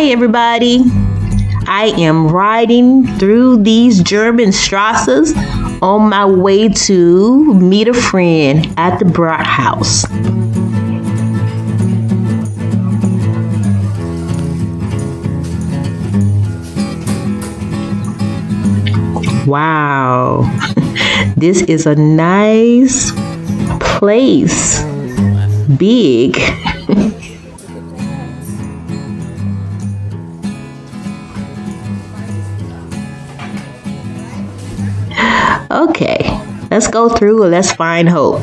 Hi, everybody. I am riding through these German Strasses on my way to meet a friend at the Brock House. Wow, this is a nice place. Big. Okay, let's go through and let's find hope.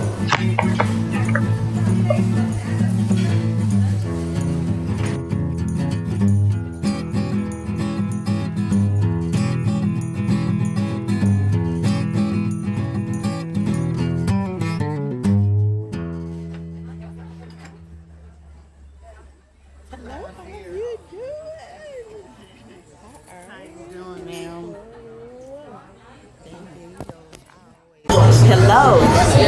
Hello,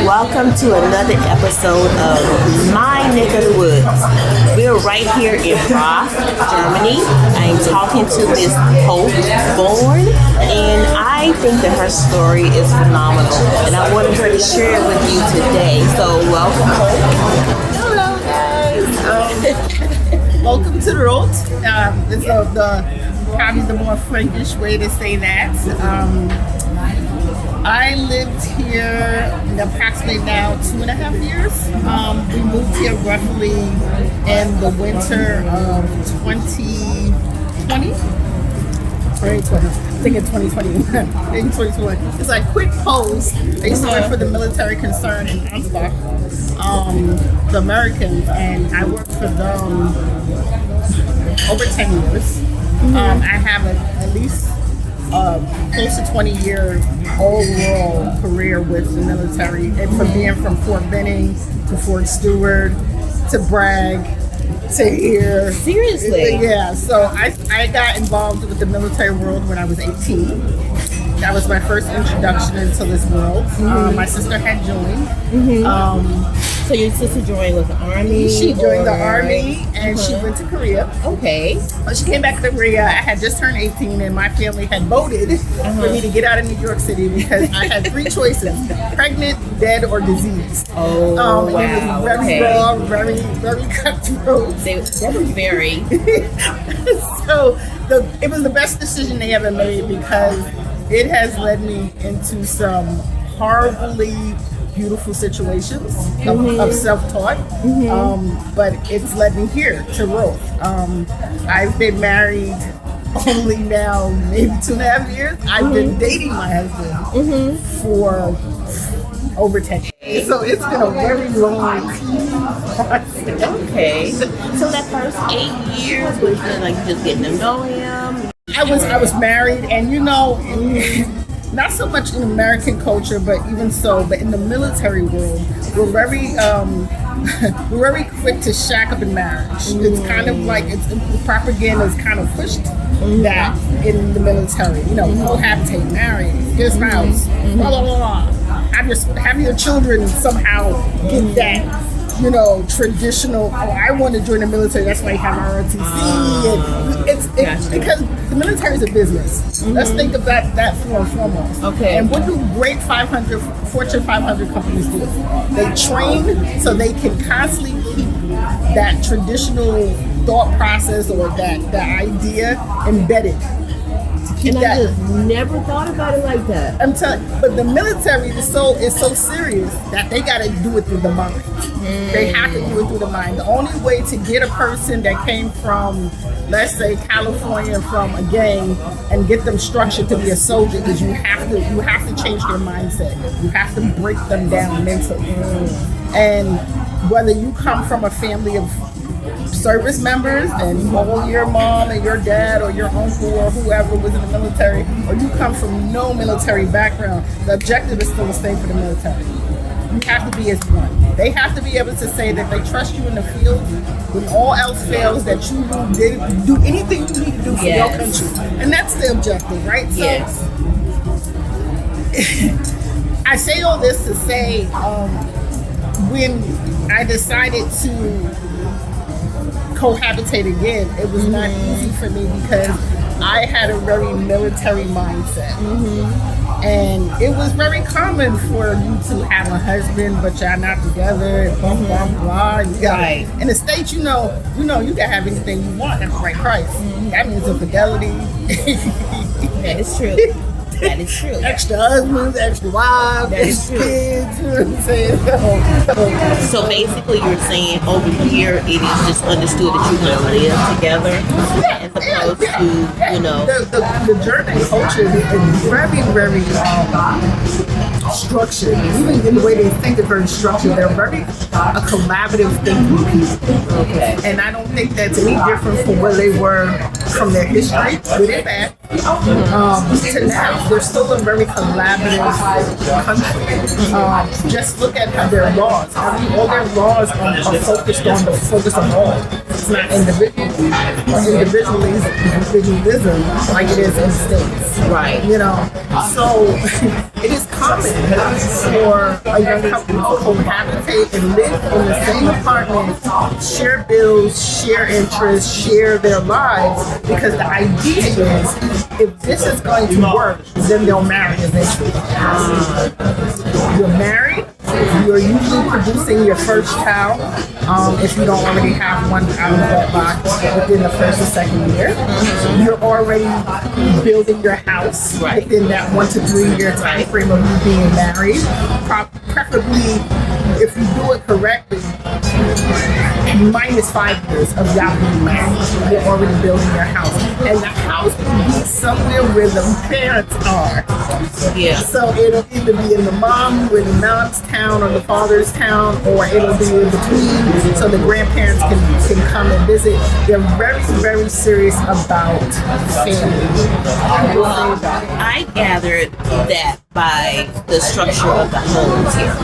welcome to another episode of My Neck of the Woods. We're right here in Roth, Germany. I'm talking to Miss Hope Bourne, and I think that her story is phenomenal, and I wanted her to share it with you today. So welcome, Hope. Hello, guys. Welcome to the Roth. It's probably the more Frankish way to say that. I lived here approximately now 2.5 years. We moved here roughly in the winter of 2020. I think in 2021. In 2021. It's like quick pose. I used to work for the military concern in Ansbach, the Americans, and I worked for them over 10 years. I have at least close to 20-year overall career with the military, and from being from Fort Benning to Fort Stewart to Bragg to here. Seriously? Yeah, so I got involved with the military world when I was 18. That was my first introduction into this world. My sister had joined. So your sister joined with the Army? She joined the Army, and she went to Korea. Okay. When she came back to Korea, I had just turned 18, and my family had voted for me to get out of New York City because I had 3 choices: pregnant, dead, or diseased. Oh, and it was very raw, very cutthroat. That was very... So it was the best decision they ever made because it has led me into some horribly beautiful situations of self-taught, but it's led me here to Roth. I've been married only now maybe 2.5 years. I've been dating my husband for over 10 years. So it's been a very long process. Okay. So that first 8 years was like just getting to know him? I was married, and not so much in American culture, but even so, but in the military world, we're very quick to shack up in marriage. It's kind of like the propaganda is kind of pushed that in the military. Cohabitate, marry, get a spouse, blah blah blah. Have your children somehow get that. Traditional. Oh, I want to join the military. That's why you have ROTC. And it's because the military is a business. Let's think of that foremost. Okay. And what do great Fortune 500 companies do? They train so they can constantly keep that traditional thought process or that idea embedded. I just never thought about it like that. I'm telling you, but the military is so serious that they got to do it through the mind. They have to do it through the mind. The only way to get a person that came from, let's say, California, from a gang, and get them structured to be a soldier is you have to change their mindset. You have to break them down mentally. And whether you come from a family of service members and all your mom and your dad or your uncle or whoever was in the military, or you come from no military background, the objective is still the same for the military. You have to be as one. They have to be able to say that they trust you in the field when all else fails, that you will do anything you need to do for your country. And that's the objective, right? Yes. So I say all this to say when I decided to cohabitate again, it was not easy for me because I had a very military mindset. And it was very common for you to have a husband, but y'all not together, and blah, blah, blah. You got, in the States, you know, you can have anything you want at the right price. That means infidelity. That is true. That is true. Extra husbands, extra wives, extra kids. You know what I'm saying? So basically, you're saying over here, it is just understood that you're going to live together, as opposed to, you know, the German culture is very, very structured. Even in the way they think, it's very structured. They're very a collaborative thinking people. Okay. And I don't think that's any different from where they were from their history, good and bad, to now. They're still a very collaborative country. Just look at how their laws. All their laws are focused on the focus of all. It's not individualism like it is in the States. Right. You know, so it is common for a young couple to cohabitate and live in the same apartment, share bills, share interests, share their lives, because the idea is if this is going to work, then they'll marry eventually. You're married, you're usually producing your first child, if you don't already have one out of that box within the first or second year. You're already building your house within that 1 to 3 year time frame of you being married. Preferably, if you do it correctly, minus 5 years of y'all being married. You're already building your house. And the house will be somewhere where the parents are. Yeah. So it'll either be in the mom's town or the father's town, or it'll be in between so the grandparents can come and visit. They're very, very serious about family. I gathered that by the structure of the homes here.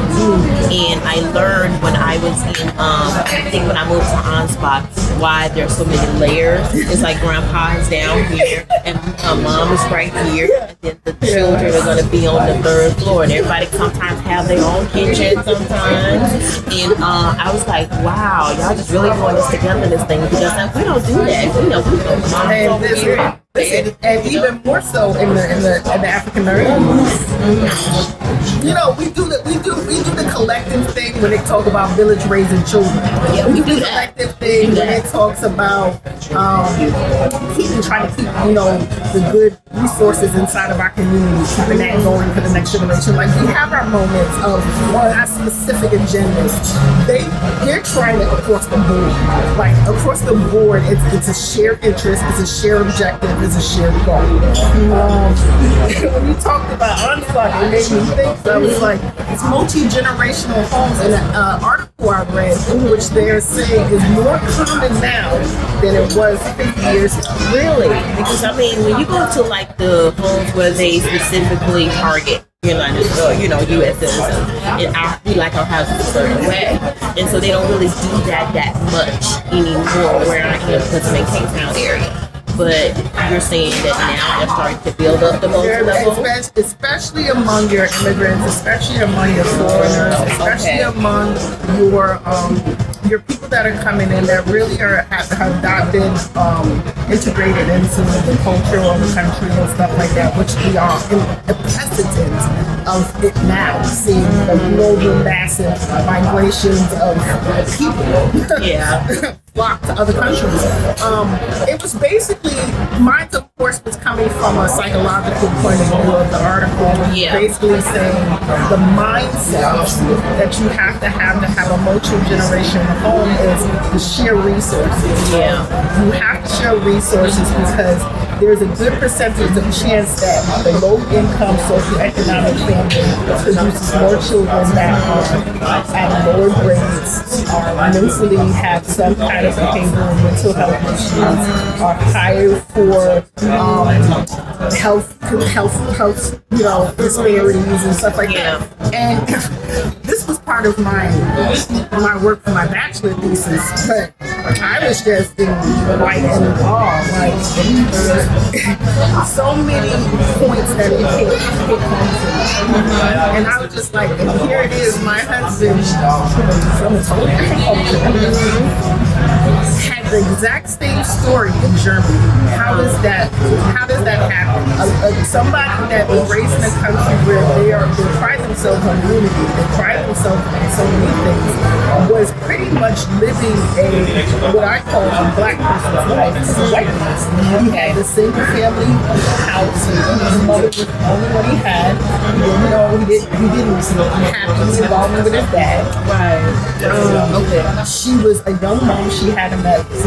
And I learned when I was in, I think when I moved to Ansbach, why there's so many layers. It's like grandpa is down here and mom is right here. And then the children are going to be on the 3rd floor. And everybody sometimes have their own kitchen sometimes. And I was like, wow, y'all just really throwing this together, this thing. Because like, we don't do that. You know, we don't. And even more so in the African American. You know, we do the collective thing when they talk about village raising children. Yeah, we do the collective thing when it talks about trying to keep, you know, the good resources inside of our community, keeping that going for the next generation. Like, we have our moments of our specific agendas. They're trying it across the board. Like, across the board, it's a shared interest, it's a shared objective, it's a shared goal. When you talked about Unfuck, it made me think, so I was like, it's multi-generational homes. In an article I read, in which they're saying is more common now than it was 50 years ago. Really? Because I mean, when you go to like the homes where they specifically target, U.S. citizens, and we like our houses a certain way, and so they don't really do that much anymore where I am, because I'm in Cape Town area. But you're saying that now they're starting to build up the multi-level? Especially among your immigrants, especially among your foreigners, especially among your people that are coming in that really have not been integrated into the culture of the country and stuff like that, which we are in the precedent of it now, seeing the global massive migrations of people. Flock to other countries. It was basically, mine of course was coming from a psychological point of view of the article. Basically saying the mindset that you have to have a multi-generational home is to share resources. You have to share resources because there's a good percentage of chance that the low-income socioeconomic family produces more children that are at lower grades, mentally have some kind of behavioral and mental health issues, are higher for health, disparities and stuff like that. And this was part of my work for my bachelor thesis, but I was just in white and awe, like so many points that it hit home to me. And I was just like, and here it is, my husband from a totally different culture the exact same story in Germany. How does that happen? Somebody that was raised in a country where they pride themselves on unity, they pride themselves on so many things, was pretty much living what I call a black person's life as a white person. He had the single family house, and his mother was the only one he had. You know, he didn't have any involvement with his dad. Right. She was a young mom. She had him at 16.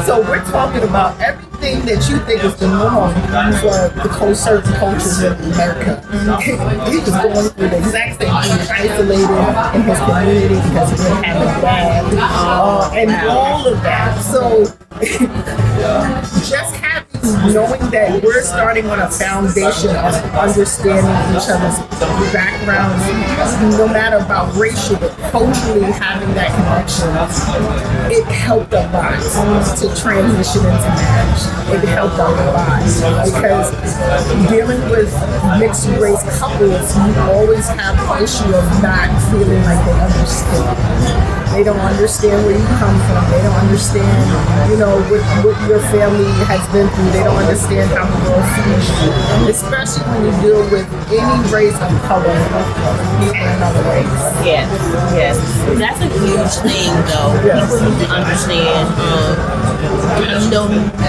So we're talking about everything that you think is the norm for certain cultures in America. He was going through the exact same thing, isolated in his community because he didn't have a dad, and all of that. So just knowing that we're starting on a foundation of understanding each other's backgrounds, no matter about racial, but culturally having that connection, it helped a lot to transition into marriage. It helped a lot because dealing with mixed race couples, you always have the issue of not feeling like they understand. They don't understand where you come from. They don't understand, what your family has been through. They don't understand how the world sees you, especially when you deal with any race of color in another race. Yes. That's a huge thing, though. Yes. People need to understand.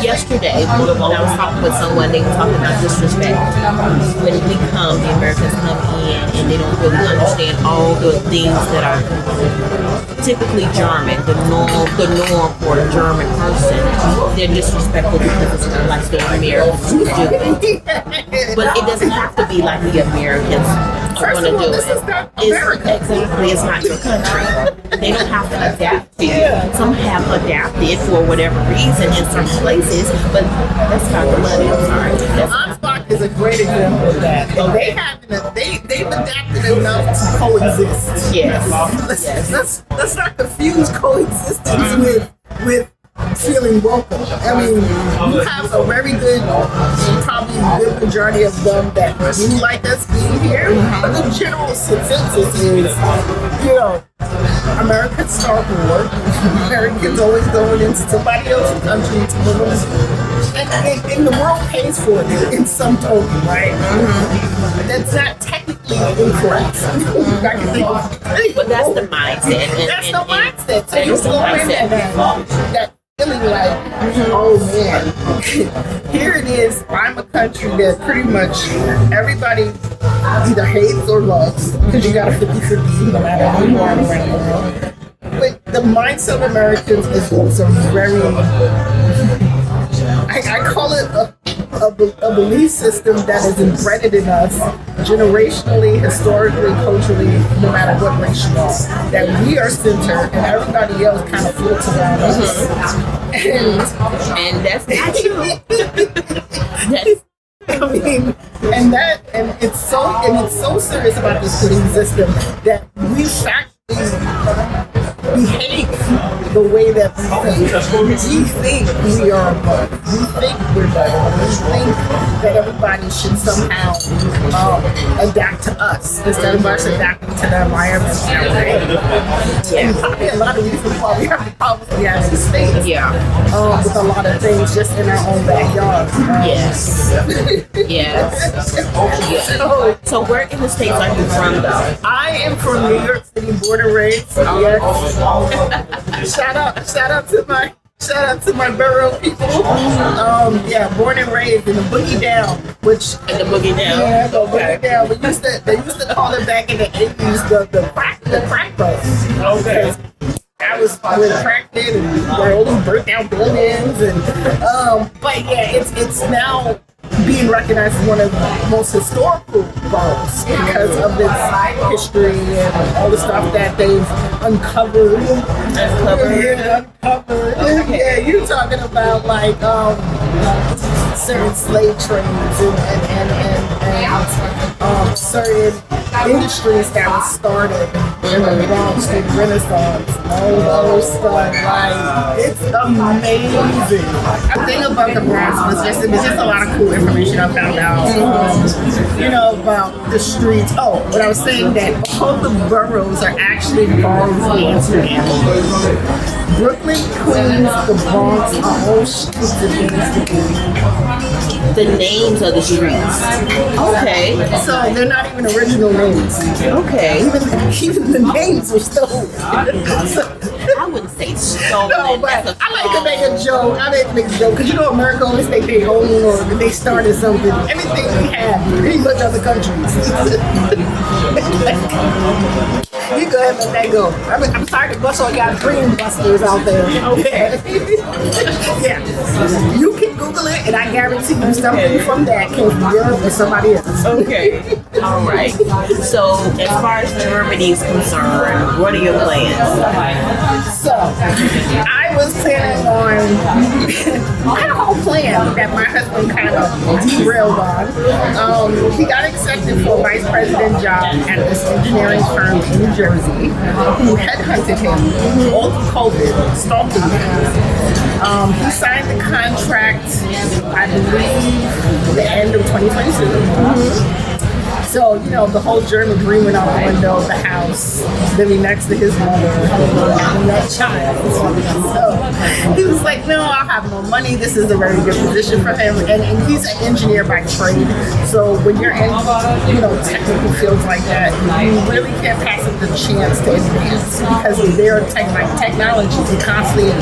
Yesterday when I was talking with someone, they were talking about disrespect. When the Americans come in and they don't really understand all the things that are typically German, the norm for a German person. They're disrespectful because it's not like the Americans do. But it doesn't have to be like the Americans are going to do this it. Is not America. Exactly, it's not your country. They don't have to adapt to you. Some have adapted for whatever reason in some places, but that's not the money. I'm sorry. Ansbach is a great example of that. They've adapted enough to coexist. Yes. Let's not confuse coexistence with feeling welcome. I mean, you have a very good, probably good majority of them that do like us being here, but the general consensus is, Americans start war. Americans always going into somebody else's country to live. And the world pays for it in some token, right? That's not technically incorrect. But that's the mindset. That's the mindset. So you go in that feeling like, oh man, here it is. I'm a country that pretty much everybody either hates or loves because you got a 50-50 no matter who you are around the world. But the mindset of Americans is also very, I call it a belief system that is embedded in us generationally, historically, culturally, no matter what race you are. That we are center and everybody else kind of floats around us. And that's not true. And it's so serious about this belief system that we actually behave the way that we think we are above. We think we're better. We think that everybody should somehow adapt to us instead of us adapting to the environment that we're in. And probably a lot of reasons why we have the problems we have in the States. With a lot of things just in our own backyard. Yes. So where in the States are you from, though? I am from New York City, born and raised. Shout out to my borough people. Born and raised in the Boogie Down, In the Boogie Down. Yeah, the Boogie Down. They used to call it back in the 80s the crack road. Okay. I was cracked in and all these burnt down buildings but it's now being recognized as one of the most historical boroughs because of its history and all the stuff that they've uncovered. Yeah, you're talking about like certain slave trades and certain industries that was started in the Bronx through the Renaissance, all those stuff. Like, it's amazing. The thing about the Bronx was just a lot of cool information I found out. About the streets. Oh, but I was saying that all the boroughs are actually borrowed from Amsterdam. Brooklyn, Queens, the Bronx are all streets of Amsterdam. The names of the streets. Okay. So they're not even original names. Okay. Even the names are stolen. I wouldn't say stolen. No, but I like to make a joke. Because America always think they own or they started something. Everything we have, pretty much other countries. You go ahead and let that go. I'm sorry to bust all y'all dream busters out there. Okay. Yeah. You can Google it, and I guarantee you something from that came from Europe or somebody else. Okay. All right. So, as far as Germany is concerned, what are your plans? So, I was planning on, I had a whole plan that my husband kind of derailed on. He got accepted for a vice president job at this engineering firm in New Jersey, who headhunted him all through COVID, stalking him. He signed the contract, I believe, the end of 2022. So, the whole German dream went out the window of the house, living next to his mother, having that child. So, he was like, no, I'll have more money. This is a very good position for him. And he's an engineer by trade. So, when you're in, technical fields like that, you really can't pass up the chance to advance. Because their technology is constantly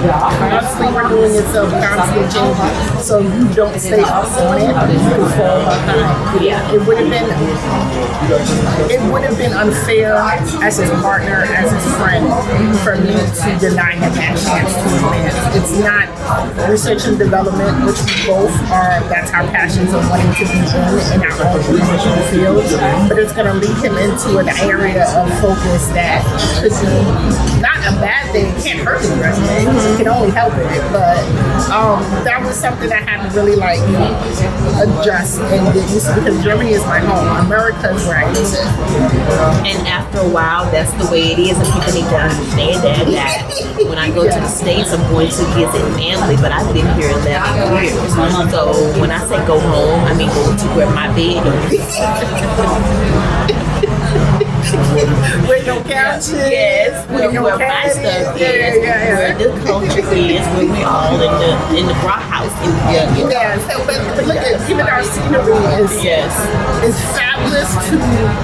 renewing itself, constantly changing. So, you don't stay up on it, you can fall behind. Yeah. It would have been unfair as his partner, as his friend, for me to deny him that chance to advance. It's not research and development, which we both are, that's our passions of wanting to be in our own individual fields, but it's going to lead him into an area of focus that could be not a bad thing, it can't hurt his resume, it can only help it, but that was something I had to really adjust and get used to, because Germany is my home. America is where I live. And after a while, that's the way it is, and people need to understand that when I go to the States, I'm going to visit family, but I've been here 11 years. So when I say go home, I mean go to where my bed is. Where your couch is. Yes, where my stuff is. Where the culture is, where we all in the Roth house. Yeah, but look at, even our scenery is fabulous to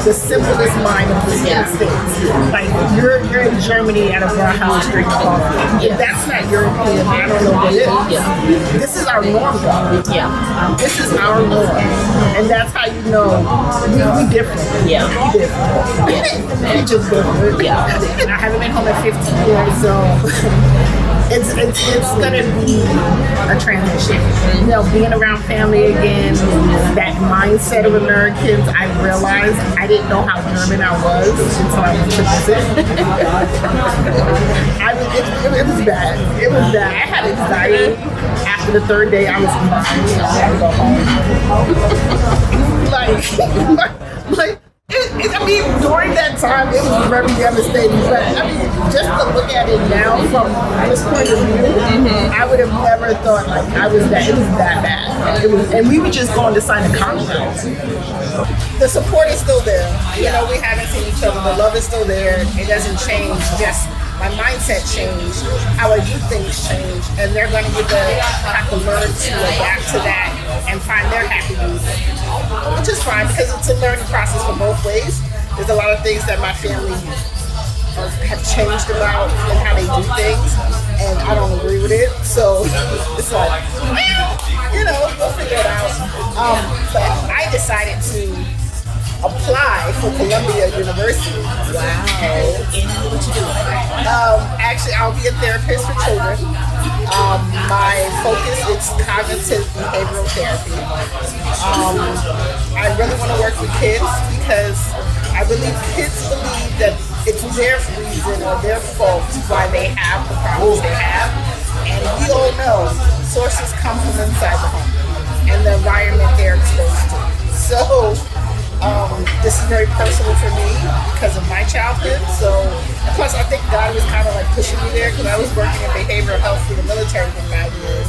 the simplest mind of the United States. Like, you're in Germany at a bar house drinking coffee. If that's not European, I don't know what it is. This is our norm, though. Yeah. This is our norm. And that's how you know we different. Yeah. We different. We just different. Yeah. I haven't been home in 15 years, so it's gonna be a transition. Being around family again, that mindset of Americans, I realized I didn't know how German I was until I went to visit. It was bad. It was bad. I had anxiety. After the third day, I was crying. I had to go home. During that time, it was very devastating. But just to look at it now from this point of view, I would have never thought it was that bad. And we were just going to sign a contract. The support is still there. We haven't seen each other. The love is still there. It doesn't change. Just my mindset changed, how I do things change, and they're going to have to learn to adapt to that and find their happy medium, which is fine because it's a learning process for both ways. There's a lot of things that my family have changed about and how they do things, and I don't agree with it. So it's like, we'll figure it out. But I decided to apply for Columbia University. Wow. And what you doing? Actually, I'll be a therapist for children. My focus is cognitive behavioral therapy. I really want to work with kids because I believe kids believe that it's their reason or their fault why they have the problems they have. And we all know sources come from inside the home and the environment they're exposed to. So, This is very personal for me because of my childhood. So, plus I think God was kind of like pushing me there because I was working in behavioral health for the military for 5 years.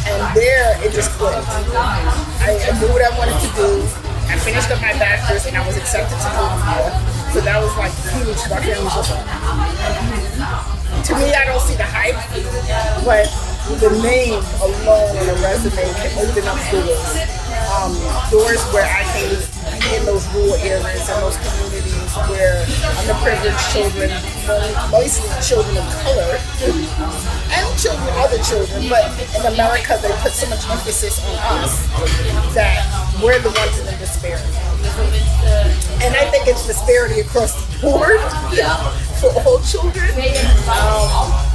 And there, it just clicked. I knew what I wanted to do. I finished up my bachelor's and I was accepted to Columbia. So that was like huge. My family was just like, to me, I don't see the hype, but the name alone on a resume can open up doors. Doors where I can be in those rural areas and those communities where underprivileged children, mostly children of color, and other children, but in America they put so much emphasis on us that we're the ones in the disparity. And I think it's disparity across the board for all children.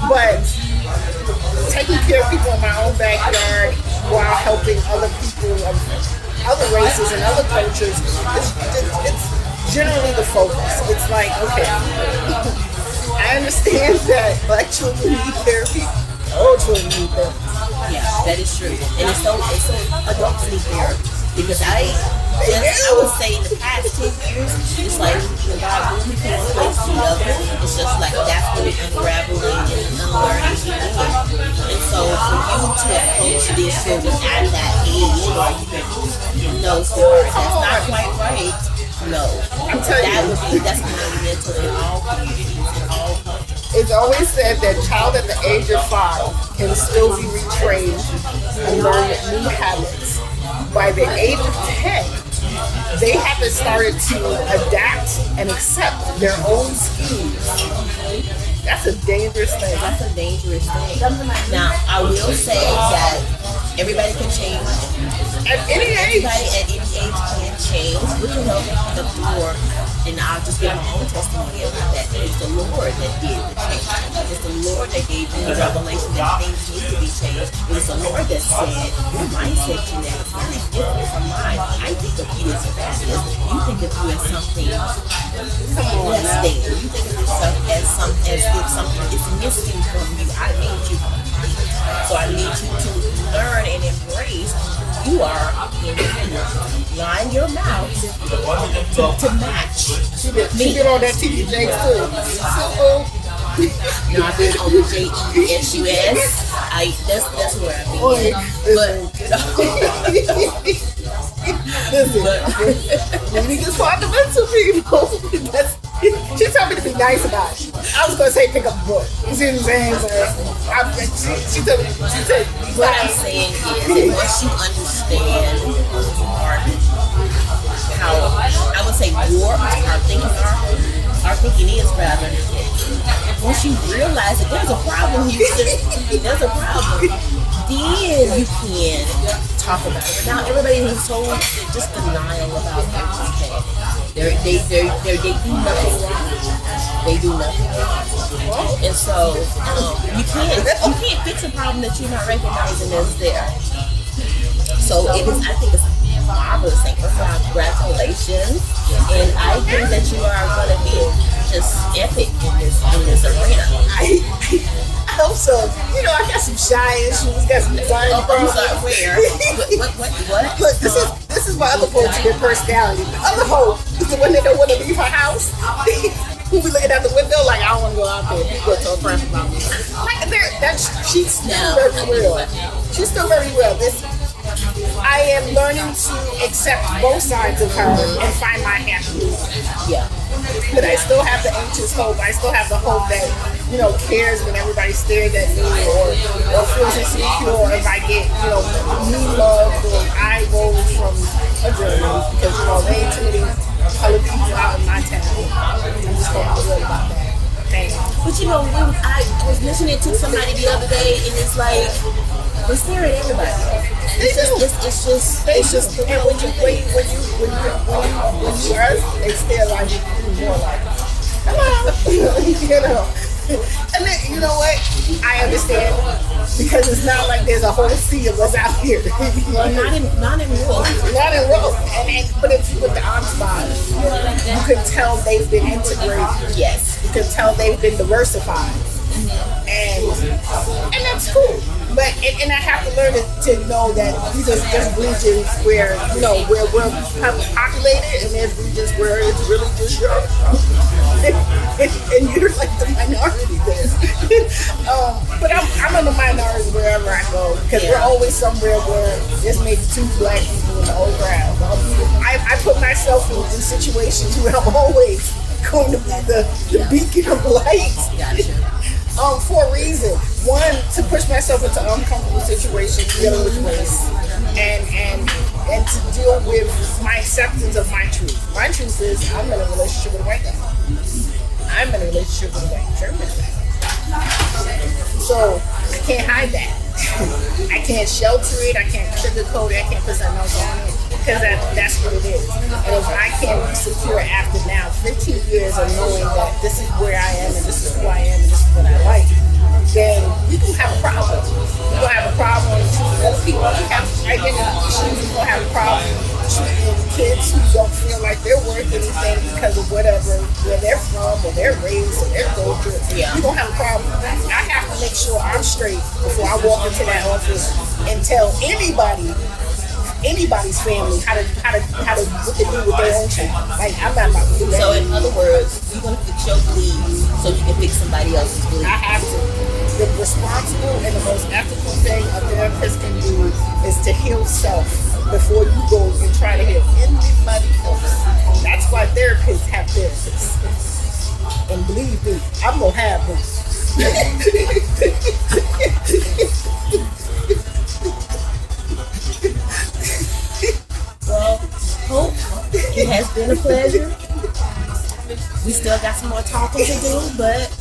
But taking care of people in my own backyard while helping other people of other races and other cultures, it's generally the focus. It's like, okay, I understand that Black children need therapy, all children need therapy. Yeah, that is true. And it's so adults need therapy. Because I would say in the past 10 years, it's like when God moved me from one place to the other, it's just like that's when it's unraveling and unlearning you do. And so for you to approach these children at that age where you know, sweetheart, that's not quite right. No. I'm telling you, that's monumental in all communities, in all cultures. It's always said that child at the age of 5 can still be retrained and learn new habits. By the age of 10, they haven't started to adapt and accept their own schemes. That's a dangerous thing. That's a dangerous thing. Now, I will say that everybody can change. At any age. Everybody at any age can change. We can help the poor. And I'll just give my own testimony about that. It's the Lord that did the change. It's the Lord that gave me the revelation that things need to be changed. It was the Lord that said, your mindset, Jeannette, is very different from mine. I think of you as a fabulous. You think of you as something less than. You think of yourself as if something is missing from you. I made you complete. So I need you to learn and embrace who you are and line your mouth to match. She did all that TD Jakes too. No, I've been on the JESUS. That's where I've been. Listen, we just fundamental people. She told me to be nice about it. I was gonna say pick up a book. You see what I'm saying? She told me. She said, what I'm saying is that once you understand how I would say warped our thinking is rather. Once you realize that there's a problem, there's a problem, then you can talk about it. Now everybody is so just denial about everything. They do nothing wrong. They do nothing wrong. And so you can't fix a problem that you're not recognizing as there. So I think it's marvelous. Thank you for congratulations. And I think that you are going to be just epic in this arena. I hope so. You know, I got some shy issues, got some anxiety problems. Where? What? Look, this is my other Hope to their personality. The other Hope is the one that don't want to leave her house. Who be looking out the window like, I don't want to go out there. People are so friends about me. Like, she's still very real. She's still very real. I am learning to accept both sides of her and find my happiness. Yeah. But I still have the anxious hope. I still have the hope that, you know, cares when everybody stares at me or feels insecure if I get, you know, me loved or eye rolls from a journal because, you know, they ain't too many colored people out in my town. I'm just going to be real about that. But you know, I was listening to somebody the other day and it's like, they stare at everybody. It's just and when you are, they stare like you more like, hello, you know. And then, you know what? I understand because it's not like there's a whole sea of us out here. Well, not in Roth. Not in Roth. But if you with the entourage, you can tell they've been integrated. Yes. You can tell they've been diversified. And that's cool. But and I have to learn to know that these are just regions where, where we're populated, and there's regions where it's really just Europe. and you're like the minority there. But I'm in the minority wherever I go, because we're always somewhere where there's maybe 2 black people in the whole crowd. I put myself in situations where I'm always going to be the beacon of light. For a reason. One, to push myself into uncomfortable situations dealing with race, and to deal with my acceptance of my truth. My truth is I'm in a relationship with a white guy. I'm in a relationship with a white German guy. So I can't hide that. I can't shelter it. I can't sugarcoat it. I can't put something else on it, because that's what it is. And if I can't be secure after now 15 years of knowing that this is where I am and this is who I am and this is what I like, then we do have a problem. We're going to have a problem treating other people. We have identity issues. We're going to have a problem treating kids who don't feel like they're worth anything because of whatever, where they're from or their race or their culture. We're going to have a problem. I have to make sure I'm straight before I walk into that office and tell anybody's family how to what to do with their own child. Like, I'm not about to do that. So in other words, you're gonna fix your bleed so you can fix somebody else's bleed. I have to. The responsible and the most ethical thing a therapist can do is to heal self before you go and try to heal anybody else. That's why therapists have therapists. And believe me, I'm gonna have them. Well, Hope, it has been a pleasure. We still got some more talking to do, but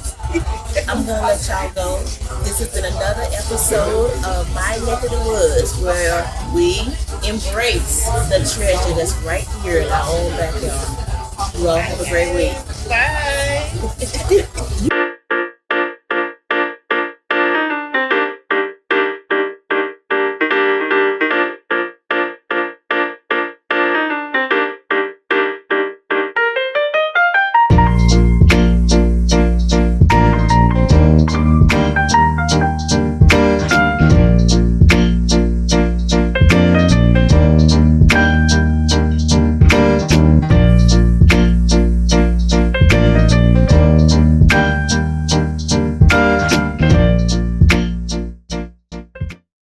I'm gonna let y'all go. This has been another episode of My Neck of the Woods, where we embrace the treasure that's right here in our own backyard. You all have a great week. Bye.